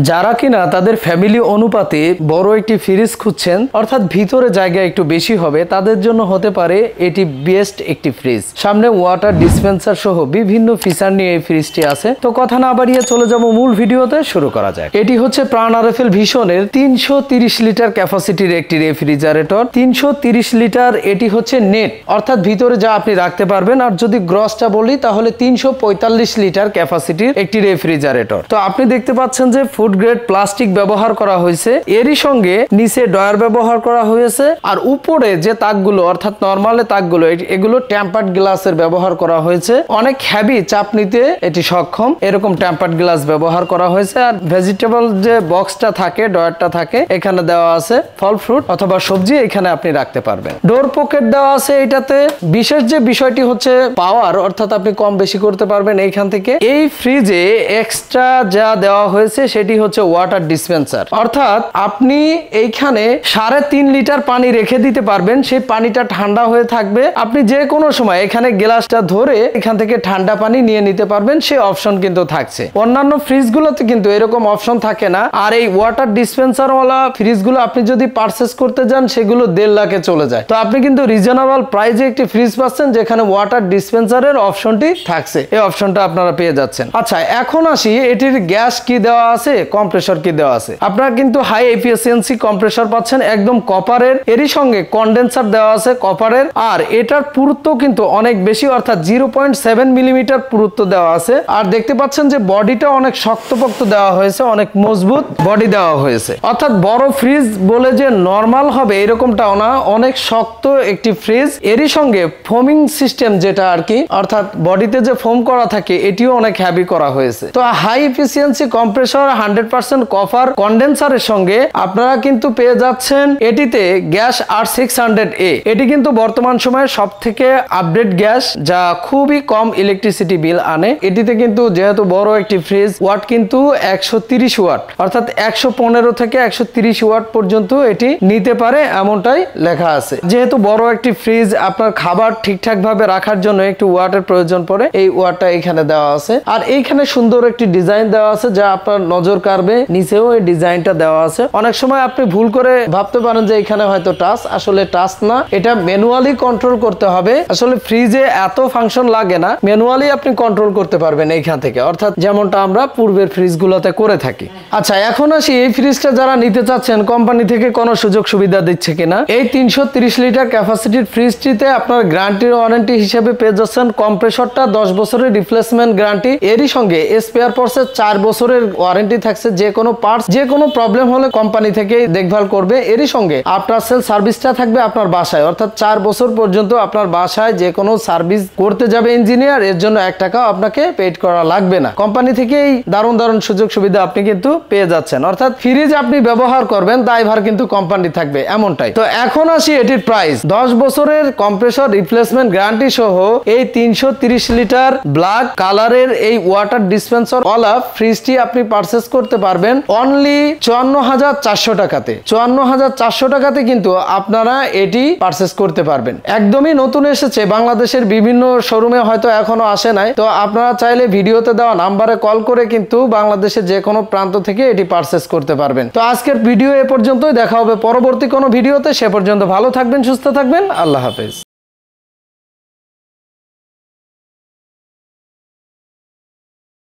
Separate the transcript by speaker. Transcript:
Speaker 1: যারা কিনা তাদের ফ্যামিলি অনুপাতে বড় একটি ফ্রিজ খুঁজছেন, অর্থাৎ ভিতরে জায়গা একটু বেশি হবে, তাদের জন্য হতে পারে এটি বেস্ট একটি ফ্রিজ। সামনে ওয়াটার ডিসপেন্সার সহ বিভিন্ন ফিচার নিয়ে এই ফ্রিজটি আছে। তো কথা না বাড়িয়ে চলে যাব মূল ভিডিওতে, শুরু করা যায়। এটি হচ্ছে প্রাণ আরএফএল ভিশনের 330 লিটার ক্যাপাসিটির একটি রেফ্রিজারেটর। 330 লিটার, এটি হচ্ছে নেট, অর্থাৎ ভিতরে যা আপনি রাখতে পারবেন। আর যদি গ্রসটা বলি তাহলে 345 লিটার ক্যাপাসিটির একটি রেফ্রিজারেটর। তো আপনি দেখতে পাচ্ছেন যে ফুড গ্রেড প্লাস্টিক ব্যবহার করা হয়েছে, এরই সঙ্গে নিচে ডয়ার ব্যবহার করা হয়েছে, আর উপরে যে তাকগুলো অর্থাৎ নরমালে তাকগুলো এগুলো টেম্পার্ড গ্লাসের ব্যবহার করা হয়েছে। অনেক হেভি চাপ নিতে এটি সক্ষম, এরকম টেম্পার্ড গ্লাস ব্যবহার করা হয়েছে। আর ভেজিটেবল যে বক্সটা থাকে, ডয়ারটা থাকে, এখানে দেওয়া আছে ফল ফ্রুট অথবা সবজি এখানে আপনি রাখতে পারবেন। ডোর পকেট দেওয়া আছে এটাতে। বিশেষ যে বিষয়টি হচ্ছে পাওয়ার, অর্থাৎ আপনি কম বেশি করতে পারবেন এইখান থেকে। এই ফ্রিজে এক্সট্রা যা দেওয়া হয়েছে সেটি হচ্ছে ওয়াটার ডিসপেন্সার, অর্থাৎ আপনি এইখানে 3.5 লিটার পানি রেখে দিতে পারবেন। সেই পানিটা ঠান্ডা হয়ে থাকবে, আপনি যে কোনো সময় এখানে গ্লাসটা ধরে এখান থেকে ঠান্ডা পানি নিয়ে নিতে পারবেন, সেই অপশন কিন্তু থাকছে। অন্যান্য ফ্রিজগুলোতে কিন্তু এরকম অপশন থাকে না। আর এই ওয়াটার ডিসপেন্সার ওয়ালা ফ্রিজগুলো আপনি যদি পারচেস করতে যান সেগুলো 1.5 লাখে চলে যায়। তো আপনি কিন্তু রিজনেবল প্রাইসে একটি ফ্রিজ পাচ্ছেন যেখানে ওয়াটার ডিসপেন্সারের অপশনটি থাকছে, এই অপশনটা আপনারা পেয়ে যাচ্ছেন। আচ্ছা, এখন আসি এটির গ্যাস কি দেওয়া আছে, কম্প্রেসর কি দেওয়া আছে। আপনারা কিন্তু হাই এফিসিয়েন্সি কম্প্রেসর পাচ্ছেন, একদম কপারের, এরই সঙ্গে কন্ডেন্সার দেওয়া আছে কপারের। আর এটার পুরুত্ব কিন্তু অনেক বেশি, অর্থাৎ 0.7 মিলিমিটার পুরুত্ব দেওয়া আছে। আর দেখতে পাচ্ছেন যে বডিটা অনেক শক্তপোক্ত দেওয়া হয়েছে, অনেক মজবুত বডি দেওয়া হয়েছে। অর্থাৎ বড় ফ্রিজ বলে যে নরমাল হবে এরকমটাও না, অনেক শক্ত একটি ফ্রিজ। এরই সঙ্গে ফোমিং সিস্টেম যেটা আর কি, অর্থাৎ বডিতে যে ফোম করা থাকে এটিও অনেক হেভি করা হয়েছে। তো হাই এফিসিয়েন্সি কম্প্রেসর 100% কপার কন্ডেন্সারের সঙ্গে আপনারা কিন্তু পেয়ে যাচ্ছেন এটিতে গ্যাস R600A। এটি কিন্তু বর্তমান সময়ে সব থেকে আপডেট গ্যাস, যা খুবই কম ইলেকট্রিসিটি বিল আনে। এটিতে কিন্তু যেহেতু বড় একটি ফ্রিজ, ওয়াট কিন্তু 130 ওয়াট, অর্থাৎ 115 থেকে 130 ওয়াট পর্যন্ত এটি নিতে পারে, এমনটাই লেখা আছে। যেহেতু বড় একটি ফ্রিজ, আপনার খাবার ঠিকঠাক ভাবে রাখার জন্য একটু ওয়াটের প্রয়োজন পড়ে, এই ওয়াটটা এখানে দেওয়া আছে। আর এইখানে সুন্দর একটি ডিজাইন দেওয়া আছে যা আপনার নজর কাড়বে। নিচেও এই ডিজাইনটা দেওয়া আছে। অনেক সময় আপনি ভুল করে ভাবতে পারেন যে এখানে হয়তো টাচ, আসলে টাচ না, এটা ম্যানুয়ালি কন্ট্রোল করতে হবে। আসলে ফ্রিজে এত ফাংশন লাগে না, ম্যানুয়ালি আপনি কন্ট্রোল করতে পারবেন এইখান থেকে, অর্থাৎ যেমনটা আমরা পূর্বের ফ্রিজগুলোতে করে থাকি। আচ্ছা, এখন আসি এই ফ্রিজটা যারা নিতে চাচ্ছেন কোম্পানি থেকে কোনো সুযোগ সুবিধা দিচ্ছে কিনা। এই 330 লিটার ক্যাপাসিটির ফ্রিজটিতে আপনার গ্যারান্টি ওয়ারেন্টি হিসেবে পেয়ে যাচ্ছেন কম্প্রেসরটা 10 বছরের রিপ্লেসমেন্ট গ্যারান্টি, এরই সঙ্গে স্পেয়ার পার্টসের 4 বছরের ওয়ারেন্টি থাকছে। যে কোনো পার্টস, যে কোনো প্রবলেম হলে কোম্পানি থেকে দেখভাল করবে। এরই সঙ্গে আফটার সেল সার্ভিসটা থাকবে আপনার বাসায়, অর্থাৎ 4 বছর পর্যন্ত আপনার বাসায় যে কোনো সার্ভিস করতে যাবে ইঞ্জিনিয়ার, এর জন্য 1 টাকাও আপনাকে পেড করা লাগবে না। কোম্পানি থেকে এই দারুণ দারুণ সুযোগ সুবিধা আপনি কিন্তু পেয়ে যাচ্ছেন, অর্থাৎ ফ্রিজ আপনি ব্যবহার করবেন, দায়ভার কিন্তু কোম্পানি থাকবে, এমনটাই। তো এখন আসি এটির প্রাইস। 10 বছরের কম্প্রেসর রিপ্লেসমেন্ট গ্যারান্টি সহ এই 330 লিটার ব্ল্যাক কালারের এই ওয়াটার ডিসপেন্সার ওয়ালা ফ্রিজটি আপনি পারচেস করতে পারবেন অনলি 54,400 টাকাতে। 54,400 টাকাতে কিন্তু আপনারা এটি পারচেস করতে পারবেন। একদমই নতুন এসেছে, বাংলাদেশের বিভিন্ন শোরুমে হয়তো এখনো আসে নাই। তো আপনারা চাইলে ভিডিওতে দেওয়া নাম্বারে কল করে কিন্তু বাংলাদেশের যে কোনো প্রান্ত থেকে এটি পারচেস করতে পারবেন। তো আজকের ভিডিও এ পর্যন্তই, দেখা হবে পরবর্তী কোনো ভিডিওতে। সে পর্যন্ত ভালো থাকবেন, সুস্থ থাকবেন, আল্লাহ হাফেজ।